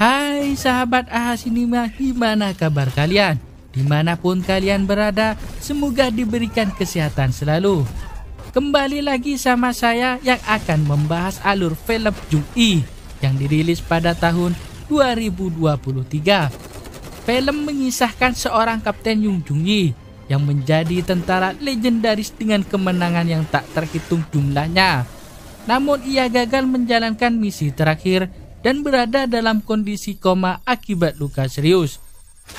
Hai sahabat AHA Cinema, gimana kabar kalian? Dimanapun kalian berada, semoga diberikan kesehatan selalu. Kembali lagi sama saya yang akan membahas alur film Jung-i yang dirilis pada tahun 2023. Film mengisahkan seorang Kapten Yoon Jung-yi yang menjadi tentara legendaris dengan kemenangan yang tak terhitung jumlahnya. Namun ia gagal menjalankan misi terakhir dan berada dalam kondisi koma akibat luka serius.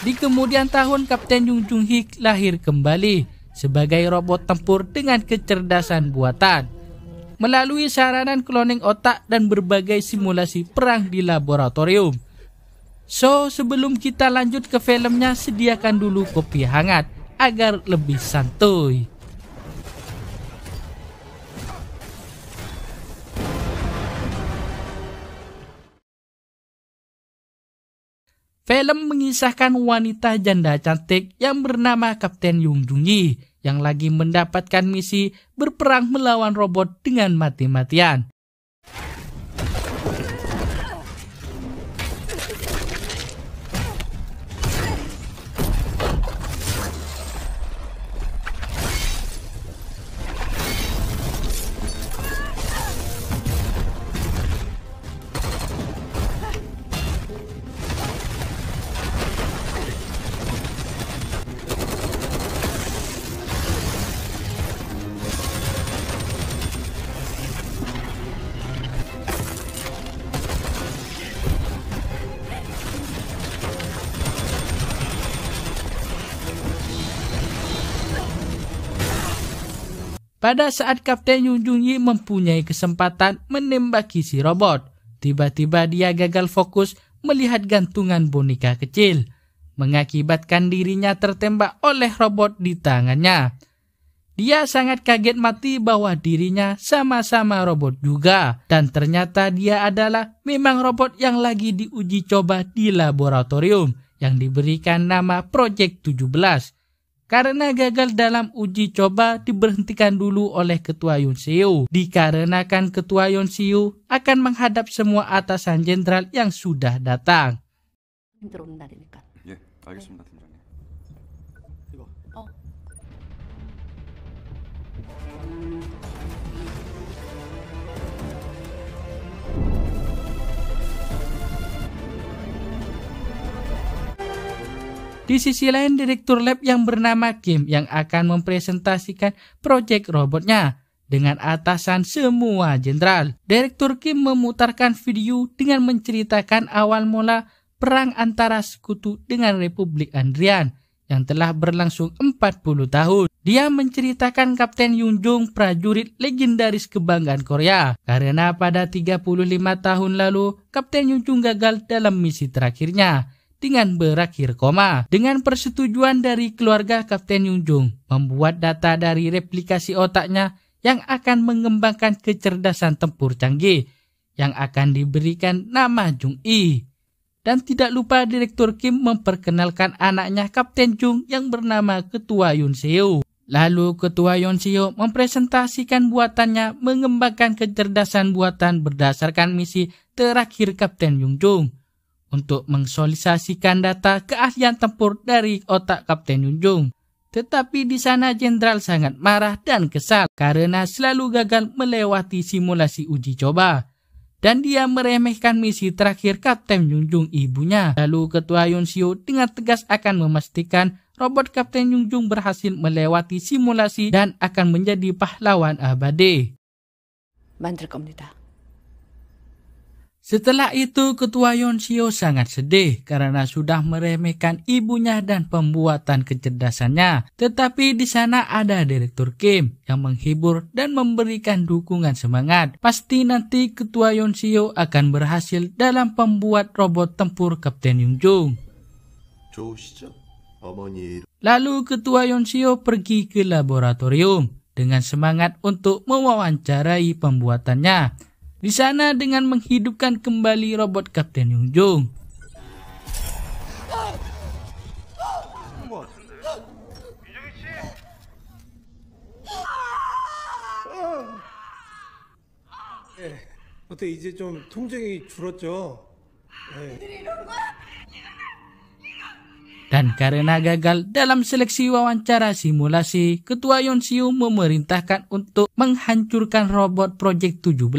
Di kemudian tahun, Kapten Yoon Jung-hee lahir kembali sebagai robot tempur dengan kecerdasan buatan. Melalui saranan kloning otak dan berbagai simulasi perang di laboratorium. So, sebelum kita lanjut ke filmnya, sediakan dulu kopi hangat agar lebih santuy. Film mengisahkan wanita janda cantik yang bernama Kapten Yoon Jung-yi yang lagi mendapatkan misi berperang melawan robot dengan mati-matian. Pada saat Kapten Yoon Jung-yi mempunyai kesempatan menembaki si robot, tiba-tiba dia gagal fokus melihat gantungan boneka kecil, mengakibatkan dirinya tertembak oleh robot di tangannya. Dia sangat kaget mati bahwa dirinya sama-sama robot juga, dan ternyata dia adalah memang robot yang lagi diuji coba di laboratorium yang diberikan nama Project 17. Karena gagal dalam uji coba, diberhentikan dulu oleh Ketua Yoon Seo. Dikarenakan Ketua Yoon Seo akan menghadap semua atasan jenderal yang sudah datang. 예, 알겠습니다, 팀장님. 이거. Di sisi lain, direktur lab yang bernama Kim yang akan mempresentasikan proyek robotnya dengan atasan semua jenderal. Direktur Kim memutarkan video dengan menceritakan awal mula perang antara sekutu dengan Republik Andrian yang telah berlangsung 40 tahun. Dia menceritakan Kapten Yoon Jung, prajurit legendaris kebanggaan Korea, karena pada 35 tahun lalu Kapten Yoon Jung gagal dalam misi terakhirnya dengan berakhir koma. Dengan persetujuan dari keluarga, Kapten Yoon Jung membuat data dari replikasi otaknya yang akan mengembangkan kecerdasan tempur canggih yang akan diberikan nama Jung-i. Dan tidak lupa Direktur Kim memperkenalkan anaknya Kapten Jung yang bernama Ketua Yoon Seo. Lalu Ketua Yoon Seo mempresentasikan buatannya mengembangkan kecerdasan buatan berdasarkan misi terakhir Kapten Yoon Jung untuk mengsolidasikan data keahlian tempur dari otak Kapten Yoon Jung. Tetapi di sana jenderal sangat marah dan kesal karena selalu gagal melewati simulasi uji coba. Dan dia meremehkan misi terakhir Kapten Yoon Jung ibunya. Lalu Ketua Yoon Seo dengan tegas akan memastikan robot Kapten Yoon Jung berhasil melewati simulasi dan akan menjadi pahlawan abadi. 만들 겁니다. Setelah itu, Ketua Yoon Seo sangat sedih karena sudah meremehkan ibunya dan pembuatan kecerdasannya. Tetapi di sana ada Direktur Kim yang menghibur dan memberikan dukungan semangat. Pasti nanti Ketua Yoon Seo akan berhasil dalam pembuat robot tempur Kapten Yoon Jung. 좋으시죠? 어머니. Lalu Ketua Yoon Seo pergi ke laboratorium dengan semangat untuk mewawancarai pembuatannya. Di sana dengan menghidupkan kembali robot Kapten Yoon Jung. 어때 이제 좀 통증이 줄었죠? Dan karena gagal dalam seleksi wawancara simulasi, Ketua Yonsiu memerintahkan untuk menghancurkan robot Project 17.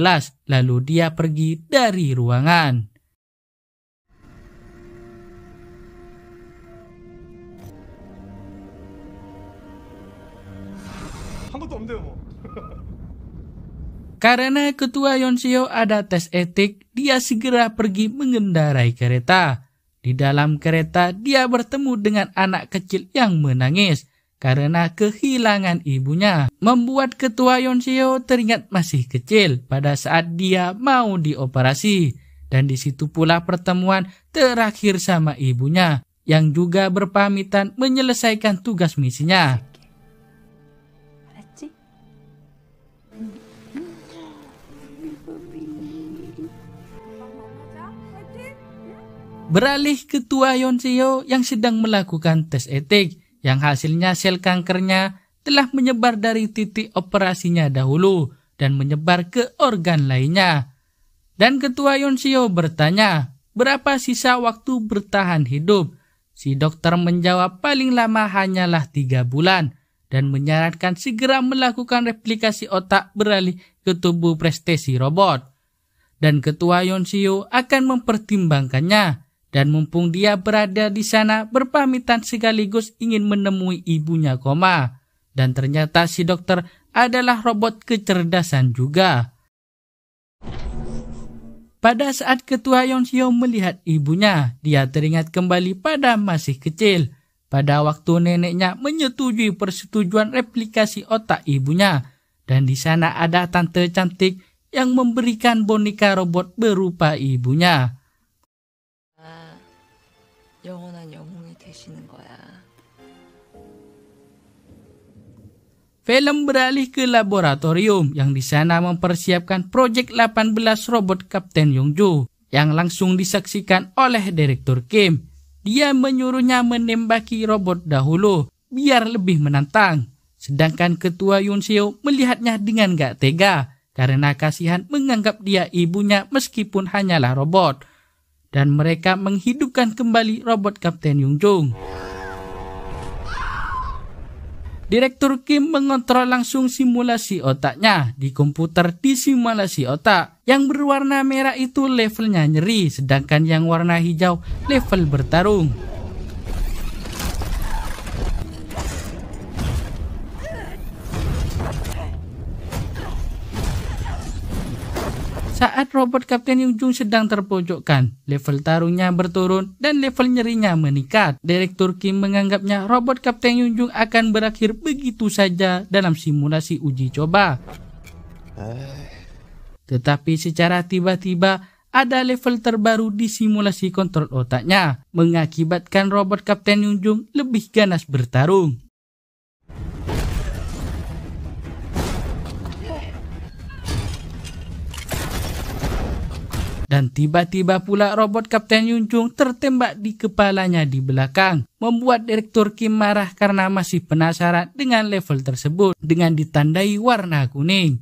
Lalu dia pergi dari ruangan. Karena Ketua Yonsiu ada tes etik, dia segera pergi mengendarai kereta. Di dalam kereta, dia bertemu dengan anak kecil yang menangis karena kehilangan ibunya. Membuat Ketua Yonsiu teringat masih kecil pada saat dia mau dioperasi. Dan di situ pula pertemuan terakhir sama ibunya, yang juga berpamitan menyelesaikan tugas misinya. Beralih Ketua Yonsiu yang sedang melakukan tes etik, yang hasilnya sel kankernya telah menyebar dari titik operasinya dahulu dan menyebar ke organ lainnya. Dan Ketua Yonsiu bertanya, berapa sisa waktu bertahan hidup? Si dokter menjawab paling lama hanyalah 3 bulan dan menyarankan segera melakukan replikasi otak beralih ke tubuh prestasi robot. Dan Ketua Yonsiu akan mempertimbangkannya. Dan mumpung dia berada di sana, berpamitan sekaligus ingin menemui ibunya koma. Dan ternyata si dokter adalah robot kecerdasan juga. Pada saat Ketua Yonsiu melihat ibunya, dia teringat kembali pada masih kecil. Pada waktu neneknya menyetujui persetujuan replikasi otak ibunya. Dan di sana ada tante cantik yang memberikan boneka robot berupa ibunya. 영원한 영웅이 되시는 거야. Film beralih ke laboratorium yang di sana mempersiapkan proyek 18 robot Kapten Yongju yang langsung disaksikan oleh Direktur Kim. Dia menyuruhnya menembaki robot dahulu biar lebih menantang. Sedangkan Ketua Yonsiu melihatnya dengan gak tega karena kasihan menganggap dia ibunya meskipun hanyalah robot. Dan mereka menghidupkan kembali robot Kapten Yongjung. Direktur Kim mengontrol langsung simulasi otaknya di komputer di simulasi otak. Yang berwarna merah itu levelnya nyeri, sedangkan yang warna hijau level bertarung. Saat robot Kapten Yongjung sedang terpojokkan, level tarungnya berturun dan level nyerinya meningkat. Direktur Kim menganggapnya robot Kapten Yongjung akan berakhir begitu saja dalam simulasi uji coba. Tetapi secara tiba-tiba ada level terbaru di simulasi kontrol otaknya, mengakibatkan robot Kapten Yongjung lebih ganas bertarung. Dan tiba-tiba pula robot Kapten Yongjung tertembak di kepalanya di belakang, membuat Direktur Kim marah karena masih penasaran dengan level tersebut dengan ditandai warna kuning.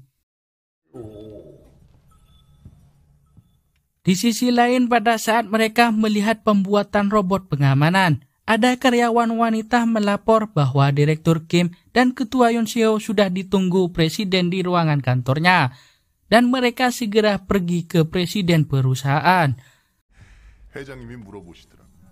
Di sisi lain, pada saat mereka melihat pembuatan robot pengamanan, ada karyawan wanita melapor bahwa Direktur Kim dan Ketua Yonsiu sudah ditunggu presiden di ruangan kantornya. Dan mereka segera pergi ke presiden perusahaan.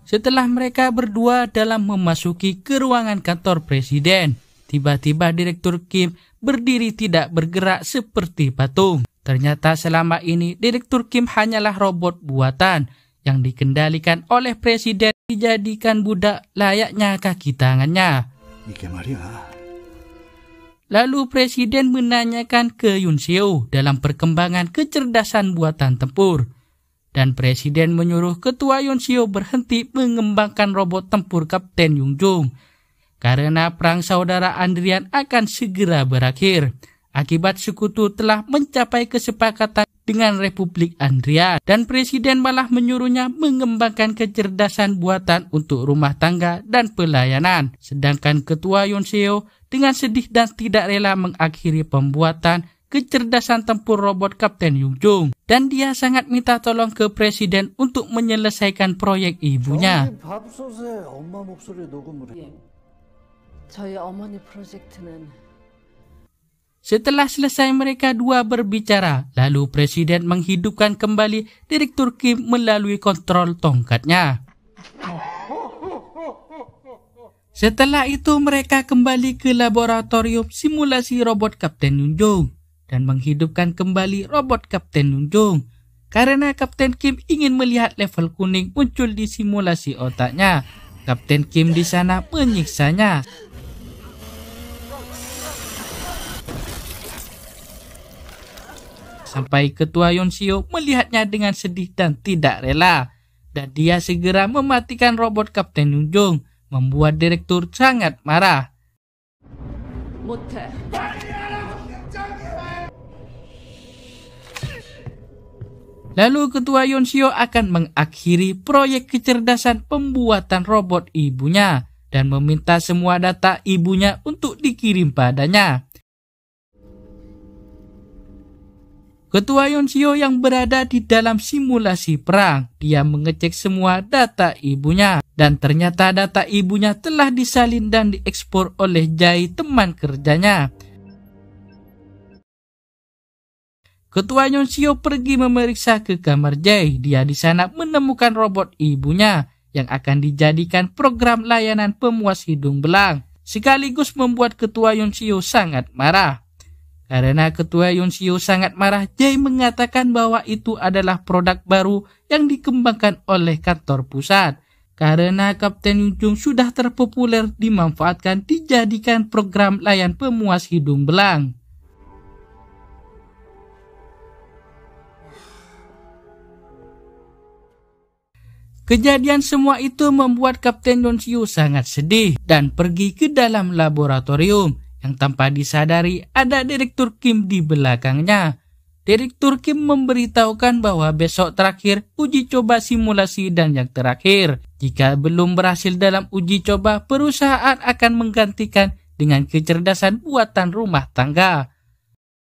Setelah mereka berdua dalam memasuki ke ruangan kantor presiden, tiba-tiba Direktur Kim berdiri tidak bergerak seperti patung. Ternyata selama ini Direktur Kim hanyalah robot buatan yang dikendalikan oleh presiden, dijadikan budak layaknya kaki tangannya. Lalu presiden menanyakan ke Yonsiu dalam perkembangan kecerdasan buatan tempur. Dan presiden menyuruh Ketua Yonsiu berhenti mengembangkan robot tempur Kapten Yongjung. Karena perang saudara Andrian akan segera berakhir. Akibat sekutu telah mencapai kesepakatan dengan Republik Andrian. Dan presiden malah menyuruhnya mengembangkan kecerdasan buatan untuk rumah tangga dan pelayanan. Sedangkan Ketua Yonsiu dengan sedih dan tidak rela mengakhiri pembuatan kecerdasan tempur robot Kapten Yungjung. Dan dia sangat minta tolong ke presiden untuk menyelesaikan proyek ibunya. 저희 어머니 프로젝트는 Setelah selesai mereka dua berbicara, lalu presiden menghidupkan kembali Direktur Kim melalui kontrol tongkatnya. Setelah itu mereka kembali ke laboratorium simulasi robot Kapten Yungjung dan menghidupkan kembali robot Kapten Yungjung karena Kapten Kim ingin melihat level kuning muncul di simulasi otaknya. Kapten Kim di sana menyiksanya. Sampai Ketua Yonseo melihatnya dengan sedih dan tidak rela. Dan dia segera mematikan robot Kapten Yungjung, membuat direktur sangat marah. 못해. Lalu Ketua Yonseo akan mengakhiri proyek kecerdasan pembuatan robot ibunya dan meminta semua data ibunya untuk dikirim padanya. Ketua Yonseo yang berada di dalam simulasi perang, dia mengecek semua data ibunya dan ternyata data ibunya telah disalin dan diekspor oleh Jae, teman kerjanya. Ketua Yonseo pergi memeriksa ke kamar Jae. Dia di sana menemukan robot ibunya yang akan dijadikan program layanan pemuas hidung belang, sekaligus membuat Ketua Yonseo sangat marah. Karena Ketua Yonseo sangat marah, Jae mengatakan bahwa itu adalah produk baru yang dikembangkan oleh kantor pusat. Karena Kapten Yungjung sudah terpopuler dimanfaatkan dijadikan program layan pemuas hidung belang. Kejadian semua itu membuat Kapten Yonseo sangat sedih dan pergi ke dalam laboratorium yang tanpa disadari ada Direktur Kim di belakangnya. Direktur Kim memberitahukan bahwa besok terakhir uji coba simulasi dan yang terakhir. Jika belum berhasil dalam uji coba, perusahaan akan menggantikan dengan kecerdasan buatan rumah tangga.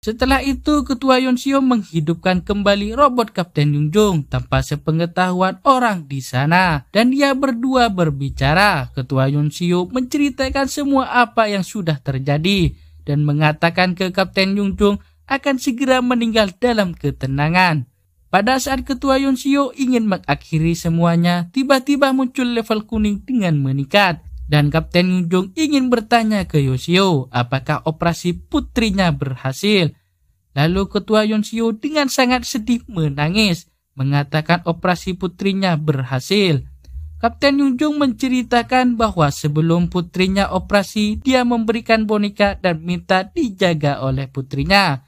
Setelah itu, Ketua Yonseo menghidupkan kembali robot Kapten Yungjung tanpa sepengetahuan orang di sana. Dan dia berdua berbicara. Ketua Yonseo menceritakan semua apa yang sudah terjadi dan mengatakan ke Kapten Yungjung akan segera meninggal dalam ketenangan. Pada saat Ketua Yonseo ingin mengakhiri semuanya, tiba-tiba muncul level kuning dengan meningkat. Dan Kapten Yungjung ingin bertanya ke Yonseo apakah operasi putrinya berhasil. Lalu Ketua Yonseo dengan sangat sedih menangis, mengatakan operasi putrinya berhasil. Kapten Yungjung menceritakan bahwa sebelum putrinya operasi, dia memberikan boneka dan minta dijaga oleh putrinya.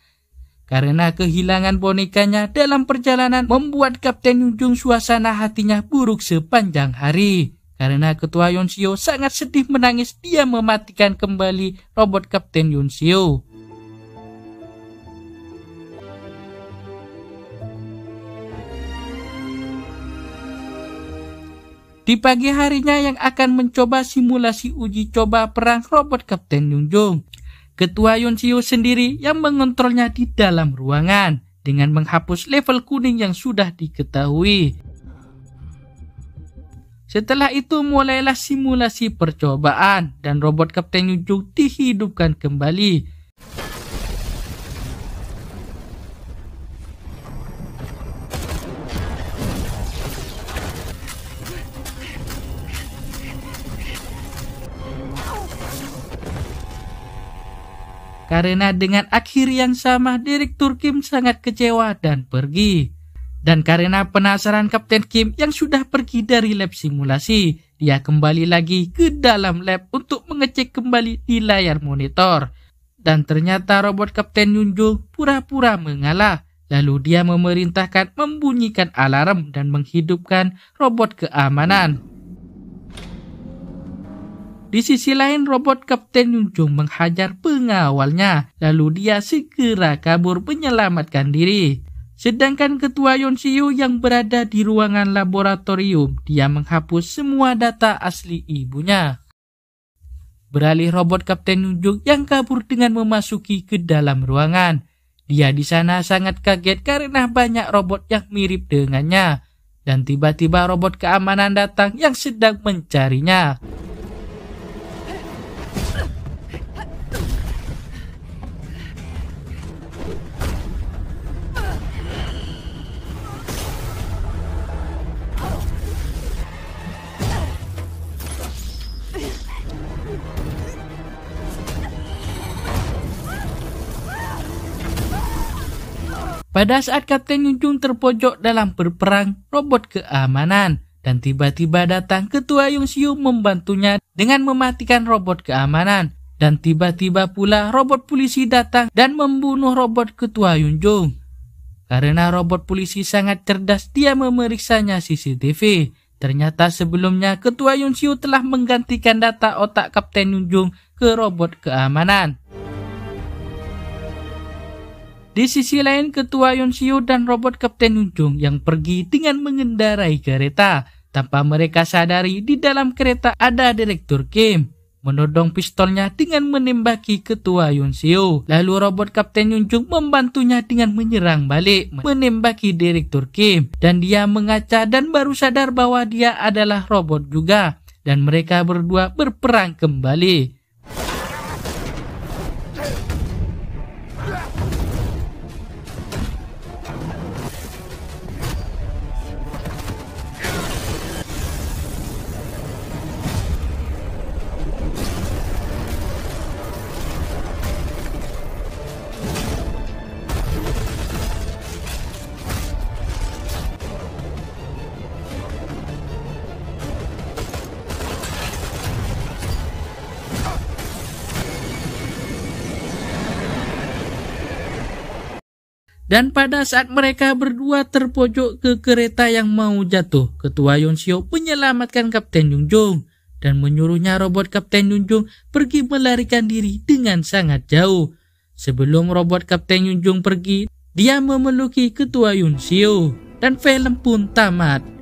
Karena kehilangan bonekanya dalam perjalanan membuat Kapten Yungjung suasana hatinya buruk sepanjang hari. Karena Ketua Yonseo sangat sedih menangis, dia mematikan kembali robot Kapten Yonseo. Di pagi harinya yang akan mencoba simulasi uji coba perang robot Kapten Yungjung, Ketua Yonseo sendiri yang mengontrolnya di dalam ruangan dengan menghapus level kuning yang sudah diketahui. Setelah itu mulailah simulasi percobaan dan robot Kapten Yungjung dihidupkan kembali. Karena dengan akhir yang sama, Direktur Kim sangat kecewa dan pergi. Dan karena penasaran Kapten Kim yang sudah pergi dari lab simulasi, dia kembali lagi ke dalam lab untuk mengecek kembali di layar monitor. Dan ternyata robot Kapten Yungjung pura-pura mengalah. Lalu dia memerintahkan membunyikan alarm dan menghidupkan robot keamanan. Di sisi lain, robot Kapten Yungjung menghajar pengawalnya. Lalu dia segera kabur menyelamatkan diri. Sedangkan Ketua Yonseo yang berada di ruangan laboratorium, dia menghapus semua data asli ibunya. Beralih robot Kapten Yungjung yang kabur dengan memasuki ke dalam ruangan. Dia di sana sangat kaget karena banyak robot yang mirip dengannya. Dan tiba-tiba robot keamanan datang yang sedang mencarinya. Pada saat Kapten Yunjung terpojok dalam berperang robot keamanan, dan tiba-tiba datang Ketua Yung Siu membantunya dengan mematikan robot keamanan. Dan tiba-tiba pula robot polisi datang dan membunuh robot Ketua Yunjung. Karena robot polisi sangat cerdas, dia memeriksanya CCTV. Ternyata sebelumnya Ketua Yung Siu telah menggantikan data otak Kapten Yunjung ke robot keamanan. Di sisi lain, Ketua Yung Siu dan robot Kapten Yunjung yang pergi dengan mengendarai kereta. Tanpa mereka sadari, di dalam kereta ada Direktur Kim. Menodong pistolnya dengan menembaki Ketua Yung Siu. Lalu robot Kapten Yunjung membantunya dengan menyerang balik, menembaki Direktur Kim. Dan dia mengaca dan baru sadar bahwa dia adalah robot juga. Dan mereka berdua berperang kembali. Dan pada saat mereka berdua terpojok ke kereta yang mau jatuh, Ketua Yung Siu menyelamatkan Kapten Yunjung dan menyuruhnya robot Kapten Yunjung pergi melarikan diri dengan sangat jauh. Sebelum robot Kapten Yunjung pergi, dia memeluki Ketua Yung Siu dan film pun tamat.